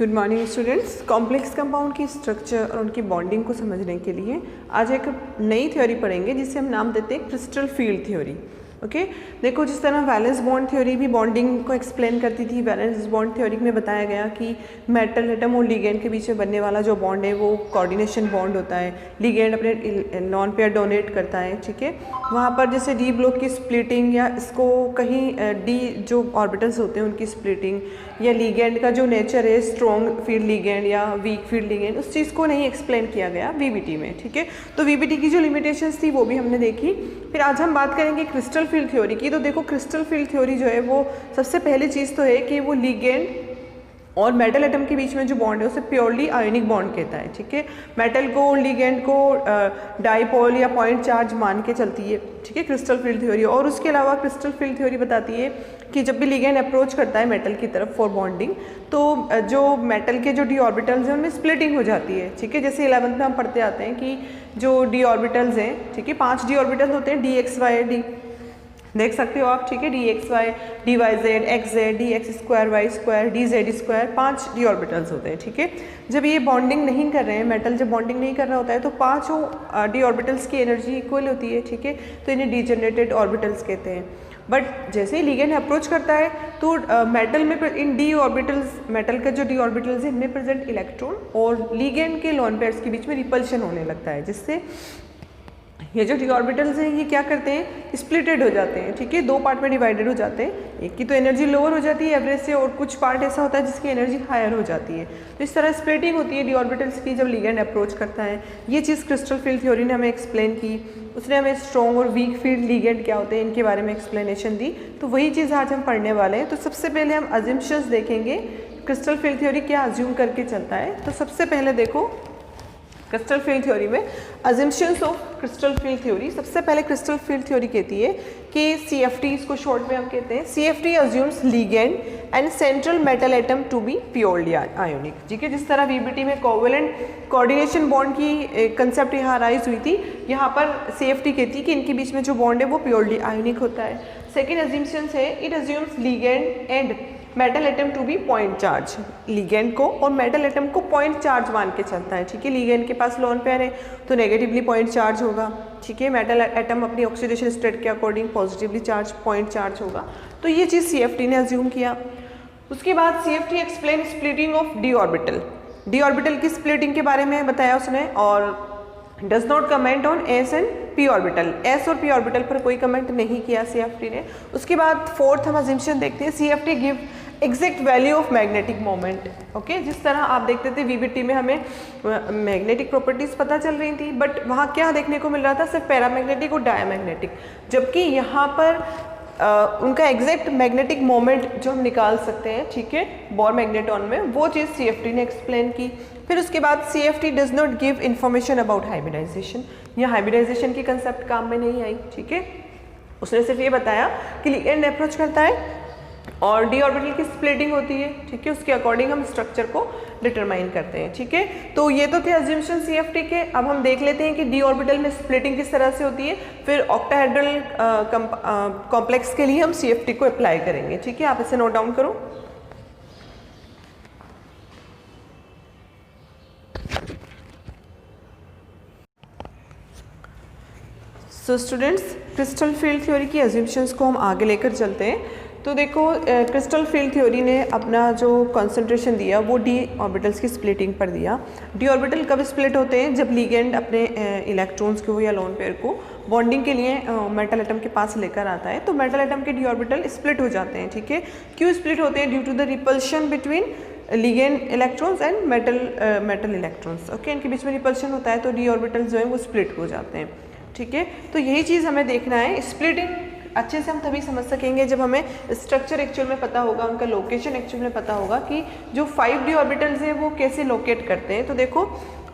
Good morning students. Complex compound की structure और उनकी बॉन्डिंग को समझने के लिए आज एक नई थ्योरी पढ़ेंगे जिसे हम नाम देते हैं क्रिस्टल फील्ड थ्योरी। ओके, देखो जिस तरह वैलेंस बॉन्ड थ्योरी भी बॉन्डिंग को एक्सप्लेन करती थी, वैलेंस बॉन्ड थ्योरी में बताया गया कि मेटल एटम और लिगेंड के बीच में बनने वाला जो बॉन्ड है वो कोऑर्डिनेशन बॉन्ड होता है। लिगेंड अपने नॉन पेयर डोनेट करता है, ठीक है। वहाँ पर जैसे डी ब्लॉक की स्प्लिटिंग या इसको कहीं डी जो ऑर्बिटल्स होते हैं उनकी स्प्लिटिंग या लिगेंड का जो नेचर है स्ट्रॉन्ग फील्ड लिगेंड या वीक फील्ड लिगेंड, उस चीज़ को नहीं एक्सप्लेन किया गया वीबीटी में, ठीक है। तो वीबीटी की जो लिमिटेशंस थी वो भी हमने देखी। फिर आज हम बात करेंगे क्रिस्टल फील्ड थ्योरी की। तो देखो क्रिस्टल फील्ड थ्योरी जो है वो सबसे पहली चीज़ तो है कि वो लिगेंड और मेटल एटम के बीच में जो बॉन्ड है उसे प्योरली आयोनिक बॉन्ड कहता है, ठीक है। मेटल को लिगेंड को डाइपोल या पॉइंट चार्ज मान के चलती है, ठीक है, क्रिस्टल फील्ड थ्योरी। और उसके अलावा क्रिस्टल फील्ड थ्योरी बताती है कि जब भी लिगेंड अप्रोच करता है मेटल की तरफ फॉर बॉन्डिंग तो जो मेटल के जो डी ऑर्बिटल्स हैं उनमें स्प्लिटिंग हो जाती है, ठीक है। जैसे 11th में हम पढ़ते आते हैं कि जो डी ऑर्बिटल्स हैं, ठीक है, 5 डी ऑर्बिटल्स होते हैं, डी एक्स वाई डी, देख सकते हो आप, ठीक है, D X Y, D Y Z, X Z, D X square, Y square, D Z square, 5 D orbitals होते हैं, ठीक है। जब ये बॉन्डिंग नहीं कर रहे हैं, मेटल जब बॉन्डिंग नहीं कर रहा होता है तो 5 डी ऑर्बिटल्स की एनर्जी इक्वल होती है, ठीक है। तो इन्हें डीजनरेटेड ऑर्बिटल्स कहते हैं। बट जैसे ही लिगेंड अप्रोच करता है तो मेटल में इन डी ऑर्बिटल्स, मेटल का जो डी ऑर्बिटल्स है इनमें प्रेजेंट इलेक्ट्रॉन और लिगेंड के लोन पेयर्स के बीच में रिपल्शन होने लगता है, जिससे ये जो डी ऑर्बिटल्स हैं ये क्या करते हैं, स्प्लिटेड हो जाते हैं, ठीक है, 2 पार्ट में डिवाइडेड हो जाते हैं। एक की तो एनर्जी लोअर हो जाती है एवरेज से और कुछ पार्ट ऐसा होता है जिसकी एनर्जी हायर हो जाती है। तो इस तरह स्प्लिटिंग होती है डी ऑर्बिटल्स की जब लिगेंड अप्रोच करता है। ये चीज़ क्रिस्टल फील्ड थ्योरी ने हमें एक्सप्लेन की। उसने हमें स्ट्रॉन्ग और वीक फील्ड लिगेंड क्या होते हैं इनके बारे में एक्सप्लेनेशन दी। तो वही चीज़ आज हम पढ़ने वाले हैं। तो सबसे पहले हम अजम्पशंस देखेंगे, क्रिस्टल फील्ड थ्योरी क्या अज्यूम करके चलता है। तो सबसे पहले देखो क्रिस्टल फील्ड थ्योरी में assumptions of crystal field theory. सबसे पहले क्रिस्टल फील्ड थ्योरी कहती है कि CFT, इसको शॉर्ट में हम कहते हैं, CFT assumes ligand and central metal atom to be purely ionic, ठीक है। जिस तरह VBT में कोवेलेंट कोऑर्डिनेशन बॉन्ड की कंसेप्ट यहाँ राइज हुई थी, यहाँ पर CFT कहती है कि इनके बीच में जो बॉन्ड है वो प्योरली आयोनिक होता है। सेकेंड अज्यूम्शन है it assumes ligand and metal atom to be point charge, ligand को और मेटल एटम को पॉइंट चार्ज मान के चलता है, ठीक है। लिगेंड के पास लोन पेयर है तो नेगेटिवली पॉइंट चार्ज होगा, ठीक है। मेटल एटम अपनी ऑक्सीडेशन स्टेट के according positively charge point charge होगा। तो ये चीज़ CFT ने अज्यूम किया। उसके बाद CFT explain splitting of d orbital, D orbital की स्प्लिटिंग के बारे में बताया उसने और does not comment on S and P orbital, S और पी ऑर्बिटल पर कोई कमेंट नहीं किया CFT ने। उसके बाद फोर्थ हम अजम्पशन देखते हैं, CFT give exact value of magnetic moment, okay. जिस तरह आप देखते थे VBT में हमें मैग्नेटिक प्रॉपर्टीज पता चल रही थी, बट वहाँ क्या देखने को मिल रहा था, सिर्फ पैरामैग्नेटिक और डायमैग्नेटिक, जबकि यहाँ पर उनका एग्जैक्ट मैग्नेटिक मोमेंट जो हम निकाल सकते हैं, ठीक है, बोर मैग्नेटॉन में, वो चीज़ CFT ने एक्सप्लेन की। फिर उसके बाद CFT does not give information about hybridization, यहाँ हाइब्रिडाइजेशन की कंसेप्ट काम में नहीं आई, ठीक है। उसने सिर्फ ये बताया कि लिगेंड अप्रोच करता है और डी ऑर्बिटल की स्प्लिटिंग होती है, ठीक है, उसके अकॉर्डिंग हम स्ट्रक्चर को डिटरमाइन करते हैं, ठीक है। तो ये तो थे अज्यूम्शन CFT के। अब हम देख लेते हैं कि डी ऑर्बिटल में स्प्लिटिंग किस तरह से होती है, फिर ऑक्टाहेड्रल कॉम्प्लेक्स के लिए हम CFT को अप्लाई करेंगे, ठीक है। आप इसे नोट डाउन करो। So students, crystal field theory की अज्यूम्शंस को हम आगे लेकर चलते हैं। तो देखो क्रिस्टल फील्ड थ्योरी ने अपना जो कंसंट्रेशन दिया वो डी ऑर्बिटल्स की स्प्लिटिंग पर दिया। डी ऑर्बिटल कब स्प्लिट होते हैं, जब लिगेंड अपने इलेक्ट्रॉन्स को या लोन पेयर को बॉन्डिंग के लिए मेटल एटम के पास लेकर आता है तो मेटल एटम के डी ऑर्बिटल स्प्लिट हो जाते हैं, ठीक है। क्यों स्प्लिट होते हैं, due to the repulsion between ligand electrons and metal electrons, okay. इनके बीच में रिपल्शन होता है तो डी ऑर्बिटल जो है वो स्प्लिट हो जाते हैं, ठीक है। तो यही चीज़ हमें देखना है। स्प्लिटिंग अच्छे से हम तभी समझ सकेंगे जब हमें स्ट्रक्चर एक्चुअल में पता होगा, उनका लोकेशन एक्चुअल में पता होगा कि जो 5 डी ऑर्बिटल्स हैं वो कैसे लोकेट करते हैं। तो देखो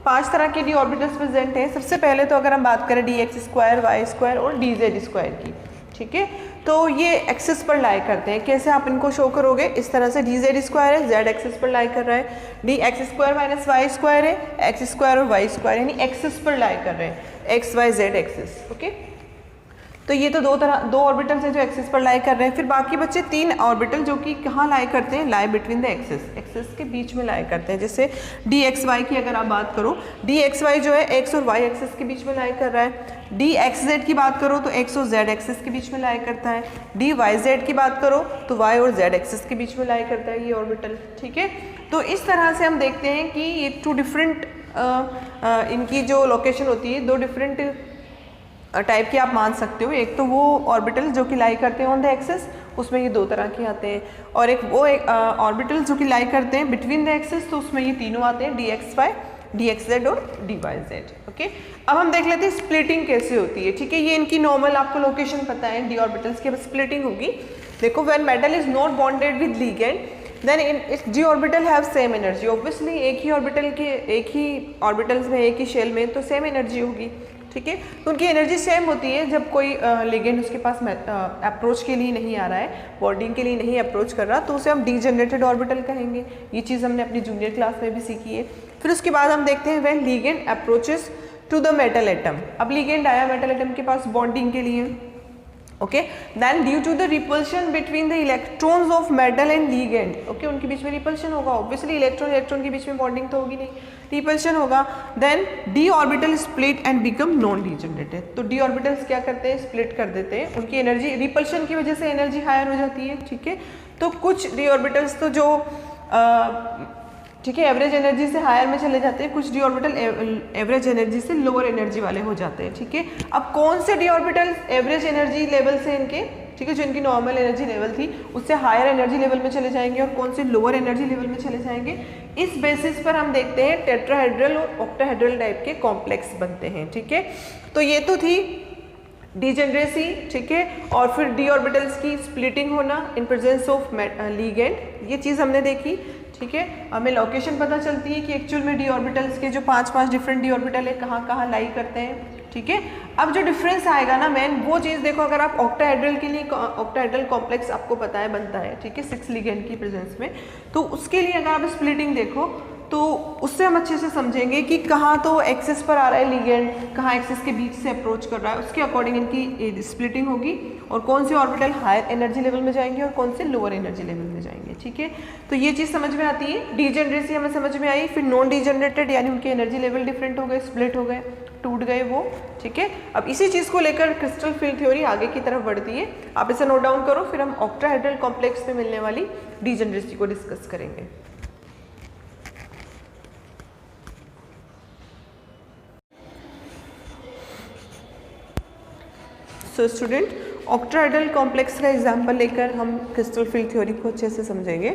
5 तरह के डी ऑर्बिटल्स प्रेजेंट हैं। सबसे पहले तो अगर हम बात करें D X square, Y square और डी जेड स्क्वायर की, ठीक है, तो ये एक्सिस पर लाई करते हैं। कैसे आप इनको शो करोगे, इस तरह से डी जेड स्क्वायर है, जेड एक्सिस पर लाई कर रहा है, D X square minus Y square है, एक्स स्क्वायर और वाई स्क्वायर यानी एक्सिस पर लाई कर रहे हैं, X Y Z axis, okay. तो ये तो दो ऑर्बिटल्स हैं जो एक्सिस पर लाई कर रहे हैं। फिर बाकी बच्चे 3 ऑर्बिटल जो कि कहाँ लाई करते हैं, लाई बिटवीन द एक्सिस के बीच में लाई करते हैं। जैसे डी एक्स वाई की अगर आप बात करो, डी एक्स वाई जो है एक्स और वाई एक्सिस के बीच में लाई कर रहा है। डी एक्स जेड की बात करो तो एक्स और जेड एक्सिस के बीच में लाई करता है। डी वाई जेड की बात करो तो वाई और जेड एक्सिस के बीच में लाई करता है ये ऑर्बिटल, ठीक है। तो इस तरह से हम देखते हैं कि ये 2 डिफरेंट इनकी जो लोकेशन होती है 2 डिफरेंट टाइप के आप मान सकते हो। एक तो वो ऑर्बिटल जो कि लाई करते हैं ऑन द एक्सिस, उसमें ये 2 तरह के आते हैं, और एक ऑर्बिटल जो कि लाई करते हैं बिटवीन द एक्सिस, तो उसमें ये तीनों आते हैं, D X Y, D X Z और डी वाई जेड। ओके, अब हम देख लेते हैं स्प्लिटिंग कैसे होती है, ठीक है। ये इनकी नॉर्मल आपको लोकेशन पता है, डी ऑर्बिटल्स की स्प्लिटिंग होगी। देखो, when metal is not bonded with ligand then in D orbital have same energy. Obviously एक ही ऑर्बिटल्स में, एक ही शेल में तो सेम एनर्जी होगी, ठीक है। तो उनकी एनर्जी सेम होती है जब कोई लिगेंड उसके पास अप्रोच के लिए नहीं आ रहा है, बॉन्डिंग के लिए नहीं अप्रोच कर रहा, तो उसे हम डीजनरेटेड ऑर्बिटल कहेंगे। ये चीज़ हमने अपनी जूनियर क्लास में भी सीखी है। फिर उसके बाद हम देखते हैं when ligand approaches to the metal atom. अब लिगेंड आया मेटल एटम के पास बॉन्डिंग के लिए, okay, then due to the repulsion between the electrons of metal and ligand, okay, उनके बीच में रिपल्शन होगा। ऑब्वियसली इलेक्ट्रॉन के बीच में बॉन्डिंग तो होगी नहीं, रिपल्शन होगा। Then D orbital split and become non degenerated. तो डी ऑर्बिटल्स क्या करते हैं, स्प्लिट कर देते हैं, उनकी एनर्जी रिपल्शन की वजह से एनर्जी हायर हो जाती है, ठीक है। तो कुछ डी ऑर्बिटल्स तो जो ठीक है एवरेज एनर्जी से हायर में चले जाते हैं, कुछ डी ऑर्बिटल एवरेज एनर्जी से लोअर एनर्जी वाले हो जाते हैं, ठीक है। अब कौन से D orbital average energy level से इनके, ठीक है, जो इनकी नॉर्मल एनर्जी लेवल थी उससे हायर एनर्जी लेवल में चले जाएंगे, और कौन से लोअर एनर्जी लेवल में चले जाएंगे, इस बेसिस पर हम देखते हैं टेट्राहेड्रल और ऑक्टाहेड्रल टाइप के कॉम्प्लेक्स बनते हैं, ठीक है। तो ये तो थी डीजेनरेसी, ठीक है, और फिर डी ऑर्बिटल्स की स्प्लिटिंग होना इन प्रेजेंस ऑफ लिगेंड, ये चीज़ हमने देखी, ठीक है। हमें लोकेशन पता चलती है कि एक्चुअल में डी ऑर्बिटल्स के जो 5 डिफरेंट डी ऑर्बिटल है कहाँ कहाँ लाई करते हैं, ठीक है। अब जो डिफरेंस आएगा ना मेन वो चीज़ देखो, अगर आप ऑक्टाहेड्रल के लिए ऑक्टाहेड्रल कॉम्प्लेक्स आपको पता है बनता है, ठीक है, 6 लिगेंड की प्रेजेंस में, तो उसके लिए अगर आप स्प्लिटिंग देखो तो उससे हम अच्छे से समझेंगे कि कहाँ तो एक्सिस पर आ रहा है लिगेंड, कहाँ एक्सिस के बीच से अप्रोच कर रहा है, उसके अकॉर्डिंग इनकी स्प्लिटिंग होगी, और कौन से ऑर्बिटल हायर एनर्जी लेवल में जाएंगे और कौन से लोअर एनर्जी लेवल में जाएंगे, ठीक है। तो ये चीज़ समझ में आती है। डीजेनरेसी हमें समझ में आई। फिर नॉन डीजेनरेटेड यानी उनके एनर्जी लेवल डिफरेंट हो गए, स्प्लिट हो गए, टूट गए वो, ठीक है। अब इसी चीज़ को लेकर क्रिस्टल फील्ड थ्योरी आगे की तरफ बढ़ती है, आप इसे नोट डाउन करो, फिर हम ऑक्टाहेड्रल कॉम्प्लेक्स में मिलने वाली डीजेनरेसी को डिस्कस करेंगे। सो स्टूडेंट, ऑक्टाहेड्रल कॉम्प्लेक्स का एग्जाम्पल लेकर हम क्रिस्टल फील्ड थ्योरी को अच्छे से समझेंगे।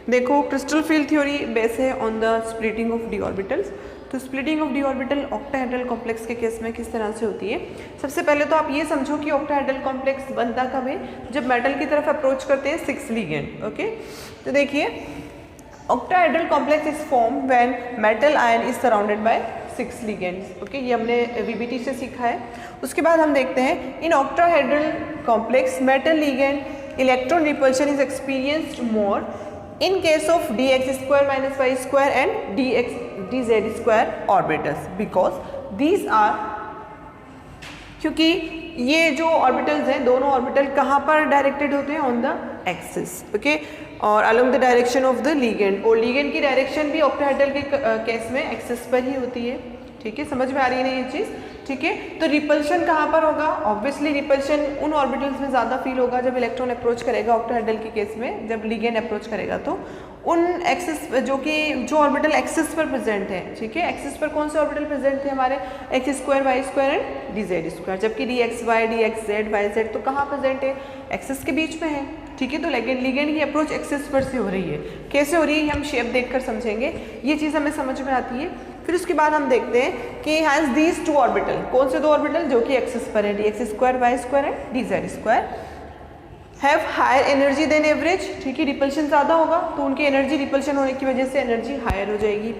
देखो, क्रिस्टल फील्ड थ्योरी बेस है on the splitting of d orbitals. तो splitting of d orbital octahedral complex के केस में किस तरह से होती है, सबसे पहले तो आप ये समझो कि ऑक्टाहेड्रल कॉम्प्लेक्स बनता कब है, जब मेटल की तरफ अप्रोच करते हैं 6 लिगेंड, ओके। तो देखिए, octahedral complex is form when metal ion is surrounded by 6 ligands, okay, ये हमने वीबीटी से सीखा है। उसके बाद हम देखते हैं in octahedral complex metal ligand electron repulsion is experienced more in case of dx² - y² and dz² orbitals, because these are, क्योंकि ये जो ऑर्बिटल्स हैं दोनों ऑर्बिटल कहाँ पर डायरेक्टेड होते हैं, ऑन द एक्सिस, ओके, और along the direction of the ligand, और लिगेंड की डायरेक्शन भी ऑक्टाहेड्रल के केस में एक्सिस पर ही होती है, ठीक है। समझ में आ रही है ना ये चीज़, ठीक है। तो रिपल्शन कहाँ पर होगा, ऑब्वियसली रिपल्शन उन ऑर्बिटल्स में ज़्यादा फील होगा जब इलेक्ट्रॉन अप्रोच करेगा ऑक्टाहेड्रल के केस में, जब लिगेंड अप्रोच करेगा तो उन एक्सिस जो ऑर्बिटल एक्सिस पर प्रेजेंट है, ठीक है। एक्सिस पर कौन से ऑर्बिटल प्रेजेंट थे हमारे, x² y² एंड dz², जबकि dxy dxz yz तो कहाँ प्रेजेंट है, एक्सिस के बीच में है, ठीक है। तो लिगेंड की अप्रोच एक्सिस पर से हो रही है, कैसे हो रही है हम शेप देखकर समझेंगे, ये चीज़ हमें समझ में आती है। फिर उसके बाद हम देखते हैं कि हैज़ दीज 2 ऑर्बिटल, कौन से 2 ऑर्बिटल जो कि एक्सिस पर है, dx² y² and dz², have higher energy than average, ठीक है, रिपल्शन ज़्यादा होगा तो उनकी एनर्जी रिपल्शन होने की वजह से एनर्जी हायर हो जाएगी।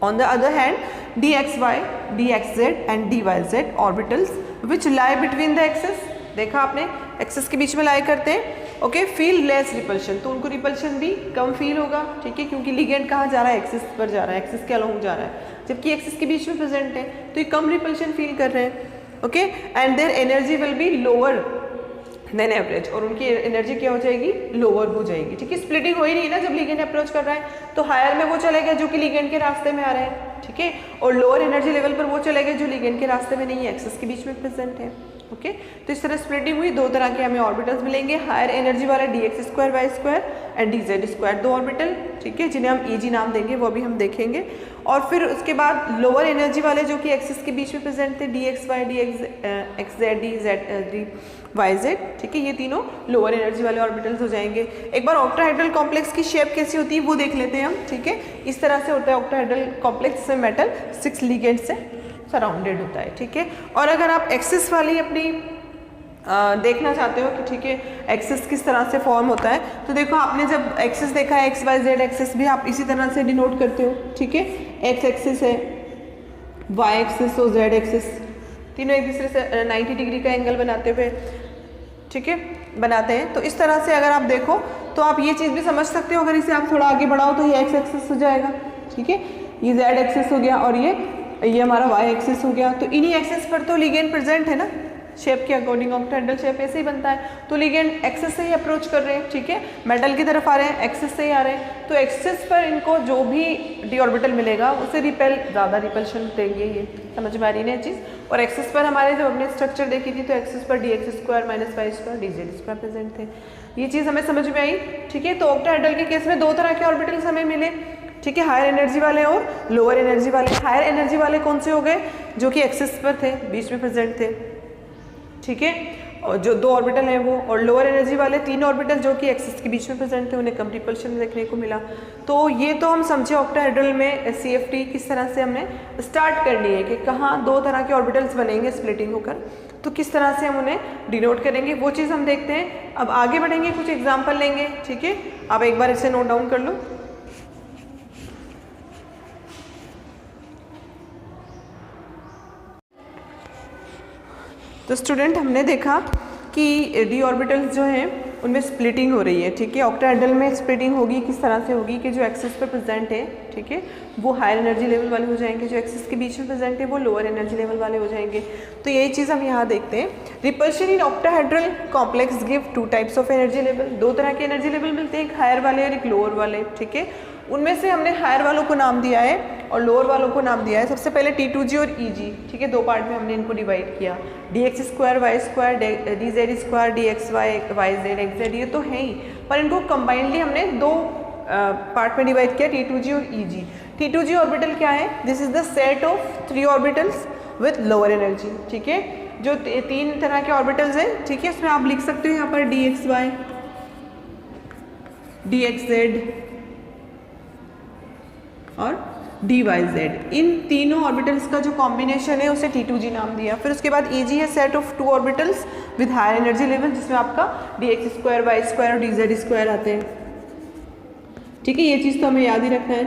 On the other hand dxy dxz and dyz orbitals which lie between the axis, देखा आपने एक्सिस के बीच में लाई करते हैं, ओके, फील लेस रिपल्शन, तो उनको रिपल्शन भी कम फील होगा, ठीक है, क्योंकि लिगेंड कहाँ जा रहा है, एक्सिस पर जा रहा है, एक्सिस के अलोंग जा रहा है, जबकि एक्सिस के बीच में प्रेजेंट है तो ये कम रिपल्शन फील कर रहे हैं। Okay, and their energy will be lower than average, और उनकी एनर्जी क्या हो जाएगी, लोअर हो जाएगी। ठीक है, स्प्लिटिंग हो ही नहीं ना जब लिगेंड अप्रोच कर रहा है, तो हायर में वो चलेगा जो कि लिगेंड के रास्ते में आ रहा है। ठीक है, और लोअर एनर्जी लेवल पर वो चलेगा जो लिगेंड के रास्ते में नहीं है, एक्सिस के बीच में प्रेजेंट है। ओके, तो इस तरह स्प्लिटिंग हुई, दो तरह के हमें ऑर्बिटल्स मिलेंगे, हायर एनर्जी वाला dx2y² एंड dz², दो ऑर्बिटल। ठीक है, जिन्हें हम eg नाम देंगे, वो अभी हम देखेंगे। और फिर उसके बाद लोअर एनर्जी वाले जो कि एक्सिस के बीच में प्रेजेंट थे, dxy, dxz, dYz। ठीक है, ये तीनों लोअर एनर्जी वाले ऑर्बिटल्स हो जाएंगे। एक बार ऑक्टाहेड्रल कॉम्प्लेक्स की शेप कैसी होती है वो देख लेते हैं हम। ठीक है, इस तरह से होता है ऑक्टाहेड्रल कॉम्प्लेक्स, से मेटल 6 लिगेंड से सराउंडेड होता है। ठीक है, और अगर आप एक्सिस वाली अपनी देखना चाहते हो कि ठीक है एक्सिस किस तरह से फॉर्म होता है, तो देखो आपने जब एक्सिस देखा है एक्स वाई जेड एक्सिस भी आप इसी तरह से डिनोट करते हो। ठीक है, एक्स एक्सिस है, वाई एक्सिस और जेड एक्सिस, तीनों एक दूसरे से 90 डिग्री का एंगल बनाते हुए, ठीक है, बनाते हैं। तो इस तरह से अगर आप देखो तो आप ये चीज़ भी समझ सकते हो, अगर इसे आप थोड़ा आगे बढ़ाओ तो ये एक्स एक्सिस हो जाएगा। ठीक है, ये जेड एक्सिस हो गया और ये हमारा वाई एक्सिस हो गया। तो इन्हीं एक्सिस पर तो लिगेंड प्रेजेंट है ना, शेप के अकॉर्डिंग ऑक्टाहेड्रल शेप ऐसे ही बनता है। तो लिगेंड एक्सिस से ही अप्रोच कर रहे हैं। ठीक है, मेटल की तरफ आ रहे हैं, एक्सिस से ही आ रहे हैं, तो एक्सिस पर इनको जो भी डी ऑर्बिटल मिलेगा उसे रिपेल, ज़्यादा रिपल्शन देंगे। ये समझ में आ रही है चीज़। और एक्सिस पर हमारे जब हमने स्ट्रक्चर देखी थी तो एक्सिस पर dx² - y² dz² प्रेजेंट थे। ये चीज़ हमें समझ में आई। ठीक है, तो ऑक्टाहेड्रल के केस में दो तरह के ऑर्बिटल्स हमें मिले। ठीक है, हायर एनर्जी वाले और लोअर एनर्जी वाले। हायर एनर्जी वाले कौन से हो गए, जो कि एक्सिस पर थे, बीच में प्रेजेंट थे। ठीक है, और जो दो ऑर्बिटल हैं वो, और लोअर एनर्जी वाले 3 ऑर्बिटल जो कि एक्सिस के बीच में प्रेजेंट थे, उन्हें कम रिपल्शन देखने को मिला। तो ये तो हम समझे ऑक्टाहेड्रल में CFT किस तरह से हमने स्टार्ट करनी है कि कहाँ दो तरह के ऑर्बिटल्स बनेंगे स्प्लिटिंग होकर, तो किस तरह से हम उन्हें डिनोट करेंगे वो चीज़ हम देखते हैं। अब आगे बढ़ेंगे, कुछ एग्जाम्पल लेंगे। ठीक है, आप एक बार इसे नोट डाउन कर लो। तो स्टूडेंट हमने देखा कि डी ऑर्बिटल्स जो हैं उनमें स्प्लिटिंग हो रही है। ठीक है, ऑक्टाहेड्रल में स्प्लिटिंग होगी, किस तरह से होगी कि जो एक्सिस पर प्रेजेंट है, ठीक है, वो हायर एनर्जी लेवल वाले हो जाएंगे, जो एक्सिस के बीच में प्रेजेंट है वो लोअर एनर्जी लेवल वाले हो जाएंगे। तो यही चीज़ हम यहाँ देखते हैं। Repulsion in octahedral complex give 2 types of energy level, दो तरह के एनर्जी लेवल मिलते हैं, एक हायर वाले और एक लोअर वाले। ठीक है, उनमें से हमने हायर वालों को नाम दिया है और लोअर वालों को नाम दिया है। सबसे पहले T2G और EG। ठीक है, दो पार्ट में हमने इनको डिवाइड किया, dx² y² dz² dxy yz xz, ये तो है ही, पर इनको कंबाइनली हमने दो पार्ट में डिवाइड किया, T2G और EG। T2G ऑर्बिटल क्या है, this is the set of 3 orbitals with lower energy. ठीक है, जो 3 तरह के ऑर्बिटल्स हैं। ठीक है, इसमें आप लिख सकते हो यहाँ पर dxy dxz और dyz, इन तीनों ऑर्बिटल्स का जो कॉम्बिनेशन है उसे T2G नाम दिया। फिर उसके बाद EG है set of 2 orbitals with higher energy level, जिसमें आपका dx² y² और dz² आते हैं। ठीक है, ये चीज़ तो हमें याद ही रखना है,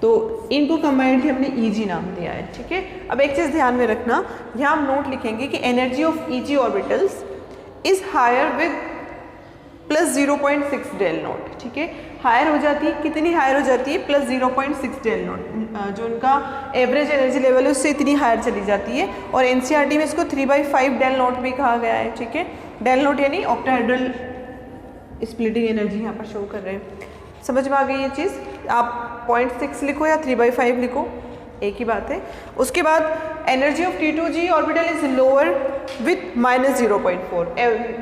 तो इनको कंबाइंडली हमने EG नाम दिया है। ठीक है, अब एक चीज़ ध्यान में रखना, यहाँ हम नोट लिखेंगे कि energy of EG orbitals is higher with plus 0.6 del nought. ठीक है, हायर हो जाती है, कितनी हायर हो जाती है, प्लस 0.6 डेल नॉट, जो उनका एवरेज एनर्जी लेवल है उससे इतनी हायर चली जाती है। और NCERT में इसको 3/5 डेल नॉट भी कहा गया है। ठीक है, डेल नॉट यानी ऑक्टाहेड्रल स्प्लिटिंग एनर्जी यहाँ पर शो कर रहे हैं। समझ में आ गई ये चीज़। आप 0.6 लिखो या 3/5 लिखो, एक ही बात है। उसके बाद energy of T2G orbital is lower with -0.4,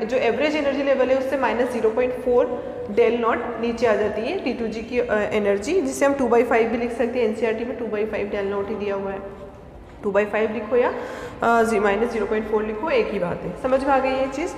जो एवरेज एनर्जी लेवल है उससे -0.4 डेल नॉट नीचे आ जाती है T2G की एनर्जी, जिसे हम 2/5 भी लिख सकते हैं। NCERT में 2/5 डेल नॉट ही दिया हुआ है, 2/5 लिखो या -0.4 लिखो, एक ही बात है। समझ में आ गई ये चीज़।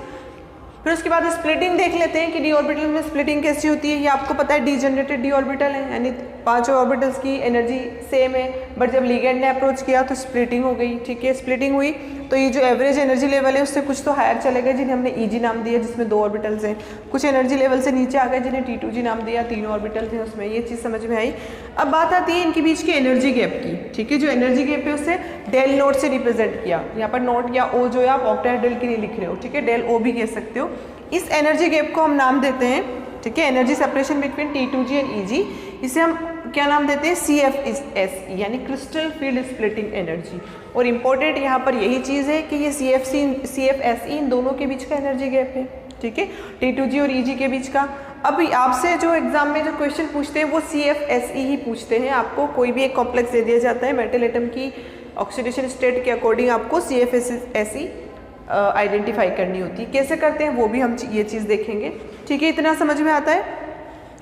फिर उसके बाद स्प्लिटिंग देख लेते हैं कि डी ऑर्बिटल में स्प्लिटिंग कैसी होती है। ये आपको पता है डीजनरेटेड डी ऑर्बिटल है, यानी 5 ऑर्बिटल्स की एनर्जी सेम है, बट जब लिगेंड ने अप्रोच किया तो स्प्लिटिंग हो गई। ठीक है, स्प्लिटिंग हुई तो ये जो एवरेज एनर्जी लेवल है उससे कुछ तो हायर चले गए, जिन्हें हमने EG नाम दिया, जिसमें 2 ऑर्बिटल्स हैं। कुछ एनर्जी लेवल से नीचे आ गए, जिन्हें T2G नाम दिया, 3 ऑर्बिटल्स हैं उसमें। ये चीज़ समझ में आई। अब बात आती है इनके बीच के एनर्जी गैप की। ठीक है, जो एनर्जी गैप है उसे डेल नोट से रिप्रेजेंट किया। यहाँ पर नोट या O जो है आप ऑक्टाहेड्रल के लिए लिख रहे हो, ठीक है, डेल O भी कह सकते हो। इस एनर्जी गैप को हम नाम देते हैं, ठीक है, energy separation between T2G and EG। इसे हम क्या नाम देते हैं, CFSE यानी क्रिस्टल फील्ड स्प्लिटिंग एनर्जी। और इम्पोर्टेंट यहाँ पर यही चीज़ है कि ये CFSE इन दोनों के बीच का एनर्जी गैप है, ठीक है, T2G और EG के बीच का। अब आपसे जो एग्जाम में जो क्वेश्चन पूछते हैं वो CFSE ही पूछते हैं। आपको कोई भी एक कॉम्प्लेक्स दे दिया जाता है, मेटल एटम की ऑक्सीडेशन स्टेट के अकॉर्डिंग आपको CFSE आइडेंटिफाई करनी होती है। कैसे करते हैं वो भी हम ये चीज़ देखेंगे, ठीक है। इतना समझ में आता है।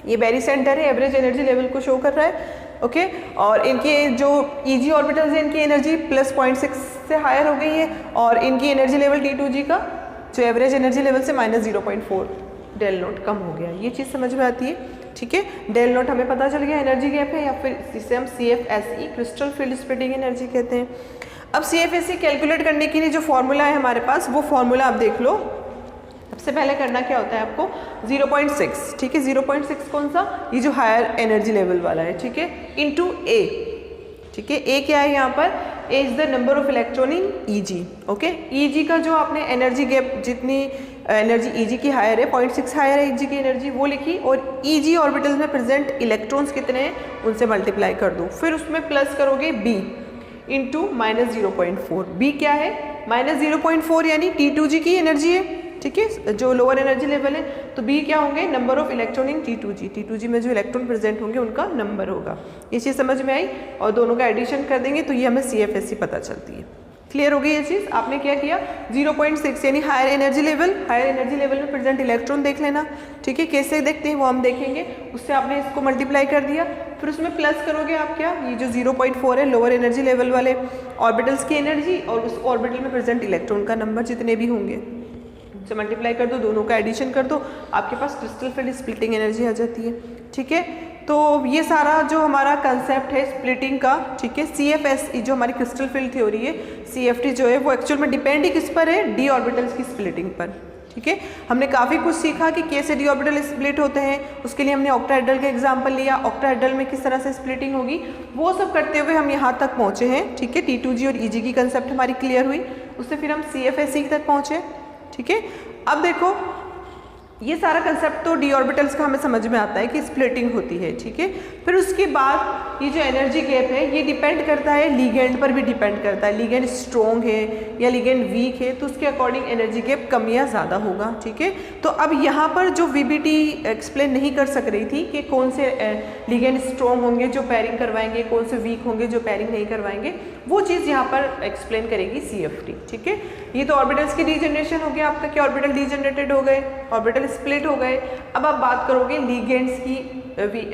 ये बेरी सेंटर है, एवरेज एनर्जी लेवल को शो कर रहा है, ओके। और इनके जो EG ऑर्बिटल्स हैं इनकी एनर्जी +0.6 से हायर हो गई है और इनकी एनर्जी लेवल T2G का जो एवरेज एनर्जी लेवल से -0.4 डेल नॉट कम हो गया। ये चीज़ समझ में आती है, ठीक है। डेल नॉट हमें पता चल गया एनर्जी गैप है, या फिर जिसे हम CFSE crystal field splitting energy कहते हैं। अब CFSE कैलकुलेट करने के लिए जो फॉर्मूला है हमारे पास, वो फॉर्मूला आप देख लो। सबसे पहले करना क्या होता है आपको, 0.6, ठीक है। 0.6 कौन सा, ये जो हायर एनर्जी लेवल वाला है, ठीक है, इंटू A, ठीक है। A क्या है यहाँ पर, A is the number of electron in EG, okay. EG का जो आपने एनर्जी गैप, जितनी एनर्जी EG की हायर है, 0.6 हायर है EG की एनर्जी, वो लिखी। और EG ऑर्बिटल में प्रेजेंट इलेक्ट्रॉन्स कितने हैं उनसे मल्टीप्लाई कर दो, फिर उसमें प्लस करोगे B इंटू -0.4। B क्या है, -0.4 यानी T2G की एनर्जी है, ठीक है, जो लोअर एनर्जी लेवल है। तो B क्या होंगे, number of electron in T2G, T2G में जो इलेक्ट्रॉन प्रेजेंट होंगे उनका नंबर होगा। ये चीज़ समझ में आई, और दोनों का एडिशन कर देंगे तो ये हमें CFSE पता चलती है। क्लियर हो गई ये चीज़। आपने क्या किया, 0.6 यानी हायर एनर्जी लेवल में प्रेजेंट इलेक्ट्रॉन देख लेना, ठीक है। कैसे देखते हैं वो हम देखेंगे। उससे आपने इसको मल्टीप्लाई कर दिया, फिर उसमें प्लस करोगे आप क्या, ये जो 0.4 है लोअर एनर्जी लेवल वाले ऑर्बिटल्स की एनर्जी और उस ऑर्बिटल में प्रेजेंट इलेक्ट्रॉन का नंबर जितने भी होंगे से मल्टीप्लाई कर दो, दोनों का एडिशन कर दो, आपके पास क्रिस्टल फील्ड स्प्लिटिंग एनर्जी आ जाती है, ठीक है। तो ये सारा जो हमारा कंसेप्ट है स्प्लिटिंग का, ठीक है। CFSE जो हमारी क्रिस्टल फील्ड थ्योरी है, CFT जो है वो एक्चुअल में डिपेंड ही किस पर है, d ऑर्बिटल्स की स्प्लिटिंग पर, ठीक है। हमने काफ़ी कुछ सीखा कि कैसे d ऑर्बिटल स्प्लिट होते हैं, उसके लिए हमने ऑक्टाहेड्रल का एग्जांपल लिया, ऑक्टाहेड्रल में किस तरह से स्प्लिटिंग होगी, वो सब करते हुए हम यहाँ तक पहुँचे हैं, ठीक है। T2G और EG की कंसेप्ट हमारी क्लियर हुई, उससे फिर हम CFSE तक पहुँचे, ठीक है। अब देखो ये सारा कंसेप्ट तो d ऑर्बिटल्स का हमें समझ में आता है कि स्प्लिटिंग होती है, ठीक है। फिर उसके बाद ये जो एनर्जी गैप है ये डिपेंड करता है लीगेंड पर भी डिपेंड करता है। लीगेंड स्ट्रॉन्ग है या लीगेंड वीक है तो उसके अकॉर्डिंग एनर्जी गैप कम या ज़्यादा होगा, ठीक है। तो अब यहाँ पर जो VBT एक्सप्लेन नहीं कर सक रही थी कि कौन से लीगेंड स्ट्रॉन्ग होंगे जो पेयरिंग करवाएंगे, कौन से वीक होंगे जो पेयरिंग नहीं करवाएंगे, वो चीज़ यहाँ पर एक्सप्लेन करेगी CFT, ठीक है। ये तो ऑर्बिटल्स की रीजनरेशन हो गया आपका, कि ऑर्बिटल डीजनरेटेड हो गए, ऑर्बिटल स्प्लिट हो गए। अब आप बात करोगे लीगेंड्स की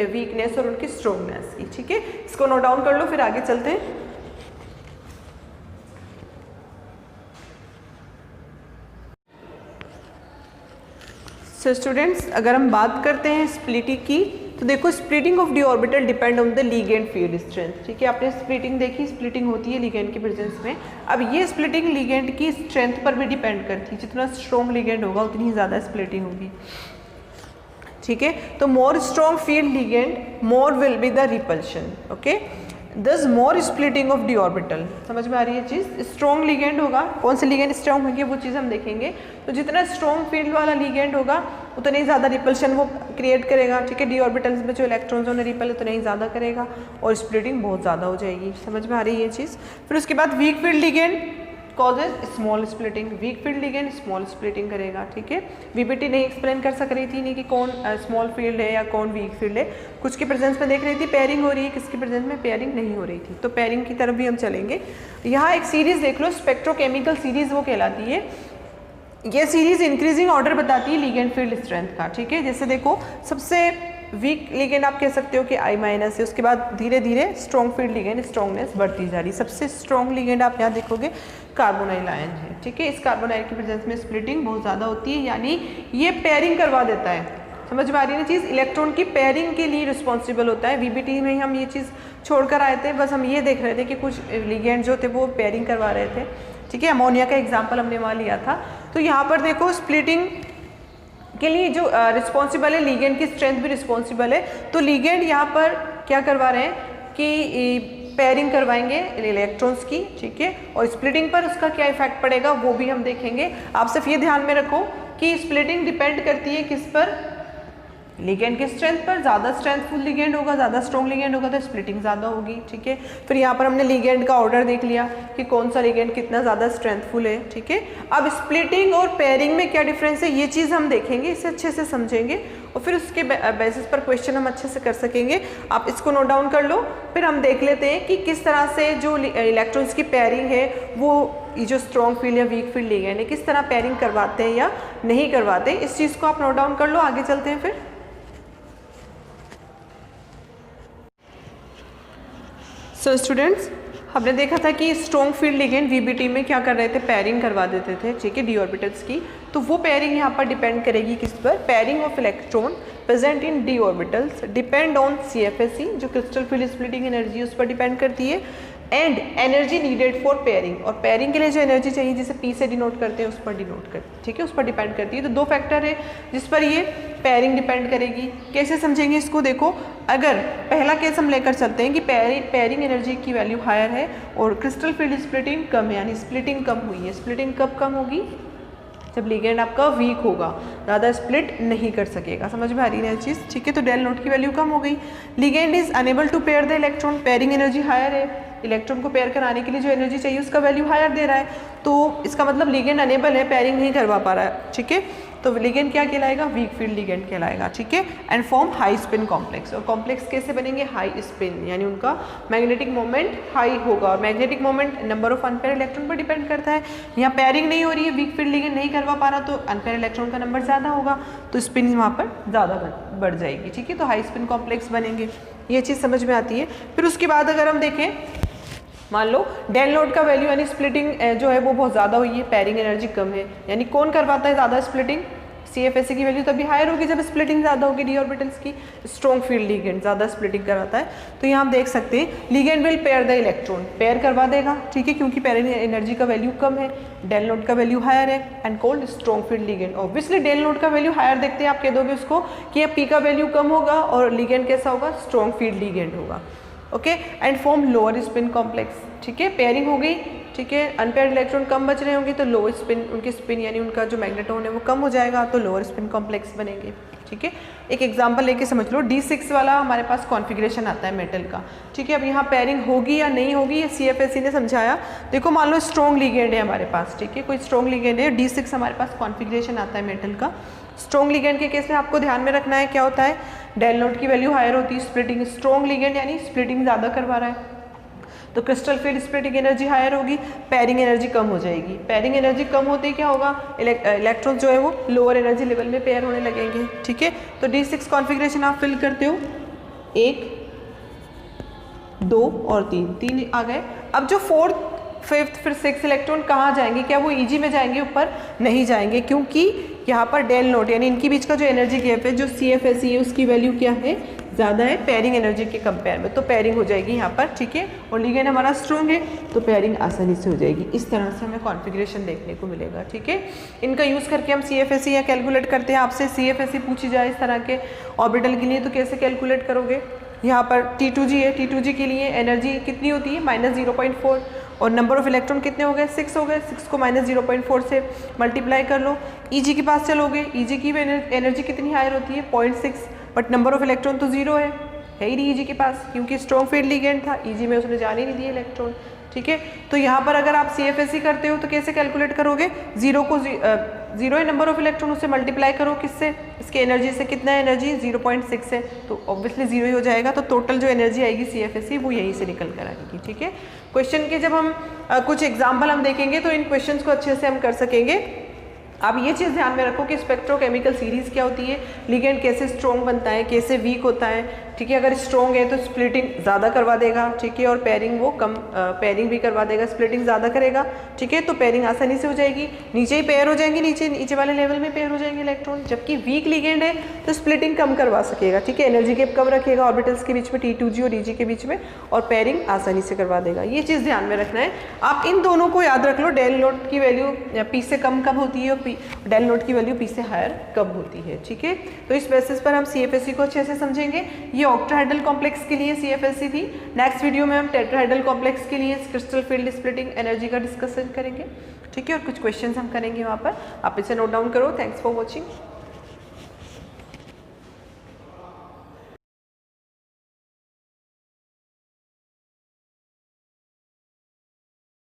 वीकनेस और उनकी स्ट्रॉन्गनेस की, ठीक है। इसको नोट डाउन कर लो, फिर आगे चलते हैं। सो स्टूडेंट्स, अगर हम बात करते हैं स्प्लिटिंग की, तो देखो splitting of d orbital depend on the ligand field strength, ठीक है। आपने स्प्लिटिंग देखी, स्प्लिटिंग होती है लीगेंड की प्रेजेंस में। अब ये स्प्लिटिंग लीगेंड की स्ट्रेंथ पर भी डिपेंड करती है, जितना स्ट्रॉन्ग लीगेंड होगा उतनी ही ज़्यादा स्प्लिटिंग होगी, ठीक है। तो more strong field ligand more will be the repulsion, okay. दस मोर स्प्लिटिंग ऑफ डी ऑर्बिटल, समझ में आ रही है चीज़। स्ट्रॉन्ग लीगेंड होगा, कौन से लीगेंड स्ट्रॉन्ग होंगे वो चीज़ हम देखेंगे। तो जितना स्ट्रॉन्ग फील्ड वाला लीगेंड होगा उतना ही ज़्यादा रिपल्शन वो क्रिएट करेगा, ठीक है। डी ऑर्बिटल्स में जो इलेक्ट्रॉन्स उन्हें रिपल उतना ही ज़्यादा करेगा और स्प्लिटिंग बहुत ज़्यादा हो जाएगी, समझ में आ रही है ये चीज़। फिर उसके बाद weak field ligand causes small splitting, weak field ligand small splitting करेगा, ठीक है। VBT नहीं एक्सप्लेन कर सक रही थी नहीं कि कौन स्मॉल फील्ड है या कौन वीक फील्ड है, कुछ की प्रेजेंस में देख रही थी पेयरिंग हो रही है, किसकी प्रेजेंस में पेयरिंग नहीं हो रही थी, तो पेयरिंग की तरफ भी हम चलेंगे। यहाँ एक सीरीज देख लो, स्पेक्ट्रोकेमिकल सीरीज वो कहलाती है। ये सीरीज इंक्रीजिंग ऑर्डर बताती है लीगेंड फील्ड स्ट्रेंथ का, ठीक है। जैसे देखो सबसे वीक लिगेंड आप कह सकते हो कि I- है, उसके बाद धीरे धीरे स्ट्रॉन्ग फील्ड लिगेंड स्ट्रॉन्गनेस बढ़ती जा रही। सबसे स्ट्रॉन्ग लिगेंड आप यहाँ देखोगे कार्बोनाइल आयन है, ठीक है। इस कार्बोनाइल की प्रेजेंस में स्प्लिटिंग बहुत ज़्यादा होती है, यानी ये पेयरिंग करवा देता है, समझ में आ रही है ना चीज़। इलेक्ट्रॉन की पेयरिंग के लिए रिस्पॉन्सिबल होता है। VBT में हम ये चीज़ छोड़कर आए थे, बस हम ये देख रहे थे कि कुछ लिगेंड जो थे वो पेयरिंग करवा रहे थे, ठीक है। अमोनिया का एग्जाम्पल हमने वहाँ लिया था। तो यहाँ पर देखो स्प्लिटिंग के लिए जो रिस्पॉन्सिबल है, लीगेंड की स्ट्रेंथ भी रिस्पॉन्सिबल है। तो लीगेंड यहाँ पर क्या करवा रहे हैं कि पेयरिंग करवाएंगे इलेक्ट्रॉन्स की, ठीक है। और स्प्लिटिंग पर उसका क्या इफेक्ट पड़ेगा वो भी हम देखेंगे। आप सिर्फ ये ध्यान में रखो कि स्प्लिटिंग डिपेंड करती है किस पर, लिगेंड की स्ट्रेंथ पर, ज़्यादा स्ट्रेंथफुल लिगेंड होगा, ज़्यादा स्ट्रॉन्ग लिगेंड होगा तो स्प्लिटिंग ज़्यादा होगी, ठीक है। फिर यहाँ पर हमने लिगेंड का ऑर्डर देख लिया कि कौन सा लिगेंड कितना ज़्यादा स्ट्रेंथफुल है, ठीक है। अब स्प्लिटिंग और पेयरिंग में क्या डिफरेंस है ये चीज़ हम देखेंगे, इसे अच्छे से समझेंगे और फिर उसके बेसिस पर क्वेश्चन हम अच्छे से कर सकेंगे। आप इसको नोट डाउन कर लो, फिर हम देख लेते हैं कि किस तरह से जो इलेक्ट्रॉन्स की पेयरिंग है वो ये जो स्ट्रॉन्ग फील्ड या वीक फील्ड लिगेंड है किस तरह पेयरिंग करवाते हैं या नहीं करवाते। इस चीज़ को आप नोट डाउन कर लो, आगे चलते हैं। फिर सो स्टूडेंट्स, हमने देखा था कि स्ट्रॉन्ग फील्ड लिगेंड वीबीटी में क्या कर रहे थे, पेयरिंग करवा देते थे, ठीक है, डी ऑर्बिटल्स की। तो वो पेयरिंग यहाँ पर डिपेंड करेगी किस पर, pairing of electron present in D orbitals depend on CFSE जो क्रिस्टल फील्ड स्प्लिटिंग एनर्जी उस पर डिपेंड करती है, and energy needed for pairing, और पेयरिंग के लिए जो एनर्जी चाहिए जिसे P से डिनोट करते हैं उस पर डिनोट करते हैं, ठीक है, उस पर डिपेंड करती है। तो दो फैक्टर है जिस पर ये पेयरिंग डिपेंड करेगी। कैसे समझेंगे इसको, देखो अगर पहला केस हम लेकर चलते हैं कि पेयरिंग एनर्जी की वैल्यू हायर है और क्रिस्टल फील्ड स्प्लिटिंग कम है, यानी स्प्लिटिंग कम हुई है। स्प्लिटिंग कब कम होगी, जब लिगेंड आपका वीक होगा, ज़्यादा स्प्लिट नहीं कर सकेगा। समझ में आ रही है ये चीज़, ठीक है। तो डेल नोट की वैल्यू कम हो गई। Ligand is unable to pair the electron, pairing energy higher है, इलेक्ट्रॉन को पेयर कराने के लिए जो एनर्जी चाहिए उसका वैल्यू हायर दे रहा है, तो इसका मतलब लिगेंड अनेबल है, पेयरिंग नहीं करवा पा रहा है, ठीक है। तो लिगेंड क्या कहलाएगा, वीक फील्ड लिगेंड कहलाएगा, ठीक है। And form high spin complex, और कॉम्प्लेक्स कैसे बनेंगे, हाई स्पिन, यानी उनका मैग्नेटिक मोमेंट हाई होगा, और magnetic moment number of unpaired electron पर डिपेंड करता है। यहाँ पेयरिंग नहीं हो रही है, वीक फील्ड लिगेंड नहीं करवा पा रहा, तो अनपेयर इलेक्ट्रॉन का नंबर ज़्यादा होगा, तो स्पिन वहाँ पर ज़्यादा बढ़ जाएगी, ठीक है। तो हाई स्पिन कॉम्प्लेक्स बनेंगे, ये चीज़ समझ में आती है। फिर उसके बाद अगर हम देखें, मान लो डेल नोट का वैल्यू यानी स्प्लिटिंग जो है वो बहुत ज़्यादा हुई है, पेयरिंग एनर्जी कम है, यानी कौन करवाता है ज़्यादा स्प्लिटिंग, CFSE की वैल्यू तभी हायर होगी जब स्प्लिटिंग ज़्यादा होगी डी ऑर्बिटल्स की। स्ट्रॉन्ग फील्ड लिगेंड ज़्यादा स्प्लिटिंग कराता है, तो यहाँ आप देख सकते हैं ligand will pair the electron, pair करवा देगा, ठीक है, क्योंकि पेयरिंग एनर्जी का वैल्यू कम है, डेल नोट का वैल्यू हायर है, and called strong field ligand. Obviously del nought का वैल्यू हायर देखते हैं आप कह दोगे उसको कि यहाँ P का वैल्यू कम होगा और लिगेंड कैसा होगा, स्ट्रॉन्ग फील्ड लिगेंड होगा, okay. And form lower spin complex, ठीक है, पेयरिंग हो गई, ठीक है, अनपेयर्ड इलेक्ट्रॉन कम बच रहे होंगे तो लोअर स्पिन, उनकी स्पिन यानी उनका जो मैग्नेटोन है वो कम हो जाएगा, तो लोअर स्पिन कॉम्प्लेक्स बनेंगे, ठीक है। एक एग्जांपल लेके समझ लो, D6 वाला हमारे पास कॉन्फ़िगरेशन आता है मेटल का, ठीक है। अब यहाँ पेयरिंग होगी या नहीं होगी ये CFSE ने समझाया। देखो मान लो स्ट्रॉन्ग लिगेंड है हमारे पास, ठीक है, कोई स्ट्रॉन्ग लिगेंड है, D6 हमारे पास कॉन्फ़िगरेशन आता है मेटल का। स्ट्रॉन्ग लिगेंड के केस में आपको ध्यान में रखना है क्या होता है, डेल नोट की वैल्यू हायर होती है, स्प्लिटिंग, स्ट्रॉन्ग लिगेंड यानी स्प्लिटिंग ज़्यादा करवा रहा है, तो crystal field splitting energy higher होगी, पेयरिंग एनर्जी कम हो जाएगी। पेयरिंग एनर्जी कम होते ही क्या होगा, इलेक्ट्रॉन जो है वो लोअर एनर्जी लेवल में पेयर होने लगेंगे, ठीक है। तो D6 कॉन्फ़िगरेशन आप फिल करते हो, 1 2 और 3 आ गए। अब जो 4th 5th फिर 6th इलेक्ट्रॉन कहाँ जाएंगे, क्या वो EG में जाएंगे, ऊपर नहीं जाएंगे, क्योंकि यहाँ पर डेल नोट यानी इनके बीच का जो एनर्जी गैप है जो CFSE है उसकी वैल्यू क्या है, ज़्यादा है पेयरिंग एनर्जी के कंपेयर में, तो पेयरिंग हो जाएगी यहाँ पर, ठीक है। और लिगेंड हमारा स्ट्रॉन्ग है तो पेयरिंग आसानी से हो जाएगी। इस तरह से हमें कॉन्फ़िगरेशन देखने को मिलेगा, ठीक है। इनका यूज़ करके हम CFSE या कैलकुलेट करते हैं। आपसे CFSE पूछी जाए इस तरह के ऑर्बिटल के लिए तो कैसे कैलकुलेट करोगे, यहाँ पर T2G है, T2G के लिए एनर्जी कितनी होती है, -0.4, और नंबर ऑफ इलेक्ट्रॉन कितने हो गए, 6 हो गए, 6 को -0.4 से मल्टीप्लाई कर लो। EG के पास चलोगे, EG की एनर्जी कितनी हायर होती है, 0.6, बट नंबर ऑफ इलेक्ट्रॉन तो 0 है ही नहीं EG के पास, क्योंकि स्ट्रॉन्ग फील्ड लिगेंड था, EG में उसने जाने नहीं दिए इलेक्ट्रॉन, ठीक है। तो यहाँ पर अगर आप CFSE करते हो तो कैसे कैलकुलेट करोगे, 0 को 0 है नंबर ऑफ इलेक्ट्रॉन, उससे मल्टीप्लाई करो किससे, इसके एनर्जी से, कितना एनर्जी 0.6 है, तो ऑब्वियसली 0 ही हो जाएगा, तो टोटल जो एनर्जी आएगी CFSE वो यहीं से निकल कर आएगी, ठीक है। क्वेश्चन के जब हम कुछ एग्जाम्पल हम देखेंगे तो इन क्वेश्चंस को अच्छे से हम कर सकेंगे। आप ये चीज़ ध्यान में रखो कि स्पेक्ट्रोकेमिकल सीरीज़ क्या होती है, लिगेंड कैसे स्ट्रॉन्ग बनता है, कैसे वीक होता है, ठीक है। अगर स्ट्रॉन्ग है तो स्प्लिटिंग ज़्यादा करवा देगा, ठीक है, और पेयरिंग वो कम पेयरिंग भी करवा देगा, स्प्लिटिंग ज़्यादा करेगा, ठीक है, तो पेयरिंग आसानी से हो जाएगी, नीचे ही पेयर हो जाएंगे, नीचे वाले लेवल में पेयर हो जाएंगे इलेक्ट्रॉन। जबकि वीक लिगेंड है तो स्प्लिटिंग कम करवा सकेगा, ठीक है, एनर्जी गैप कम रखेगा ऑर्बिटल्स के बीच में, T2G और EG के बीच में, और पेयरिंग आसानी से करवा देगा। ये चीज़ ध्यान में रखना है। आप इन दोनों को याद रख लो, डेल नोट की वैल्यू P से कम कब होती है और डेल नोट की वैल्यू P से हायर कब होती है, ठीक है। तो इस बेसिस पर हम CFSE को अच्छे से समझेंगे। ये ऑक्टाहेड्रल कॉम्प्लेक्स के लिए CFSE थी। नेक्स्ट वीडियो में हम टेट्राहेड्रल कॉम्प्लेक्स के लिए क्रिस्टल फील्ड स्प्लिटिंग एनर्जी का डिस्कशन करेंगे, ठीक है, और कुछ क्वेश्चंस हम करेंगे वहाँ पर। आप इसे नोट डाउन करो। Thanks for watching.